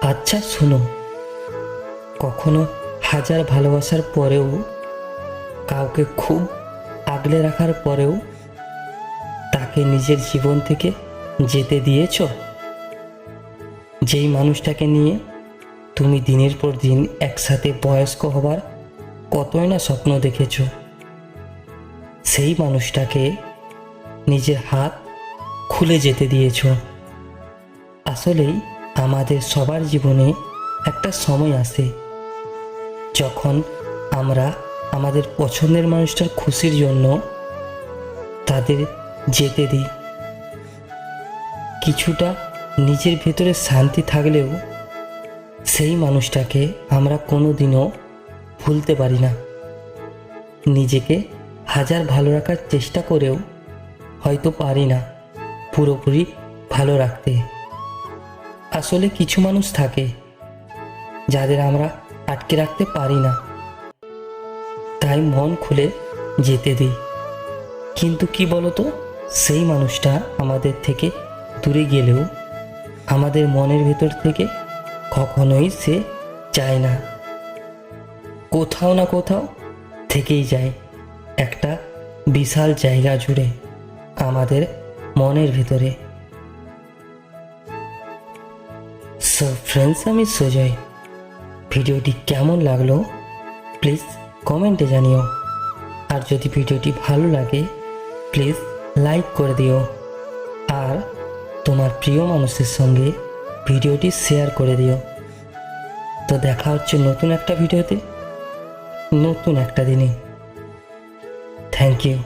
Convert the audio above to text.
আচ্ছা শোনো, কখনো হাজার ভালোবাসার পরেও, কাউকে খুব আগলে রাখার পরেও তাকে নিজের জীবন থেকে যেতে দিয়েছো? যেই মানুষটাকে নিয়ে তুমি দিনের পর দিন একসাথে বয়স্ক হবার কতই না স্বপ্ন দেখেছো, সেই মানুষটাকে নিজের হাত খুলে যেতে দিয়েছো। আসলেই আমাদের সবার জীবনে একটা সময় আসে যখন আমরা আমাদের পছন্দের মানুষটার খুশির জন্য তাদের যেতে দিই। কিছুটা নিজের ভেতরে শান্তি থাকলেও সেই মানুষটাকে আমরা কোনোদিনও ভুলতে পারি না। নিজেকে হাজার ভালো রাখার চেষ্টা করেও হয়তো পারি না পুরোপুরি ভালো রাখতে। আসলে কিছু মানুষ থাকে যাদের আমরা আটকে রাখতে পারি না, তাই মন খুলে যেতে দিই। কিন্তু কি বলতো, সেই মানুষটা আমাদের থেকে দূরে গেলেও আমাদের মনের ভেতর থেকে কখনোই সে যায় না, কোথাও না কোথাও থেকেই যায় একটা বিশাল জায়গা জুড়ে আমাদের মনের ভেতরে। সো ফ্রেন্ডস, আমি সুজয়। ভিডিওটি কেমন লাগলো প্লিজ কমেন্টে জানিও। আর যদি ভিডিওটি ভালো লাগে প্লিজ লাইক করে দিও, আর তোমার প্রিয় মানুষের সঙ্গে ভিডিওটি শেয়ার করে দিও। তো দেখা হচ্ছে নতুন একটা ভিডিওতে, নতুন একটা দিনে। Thank you.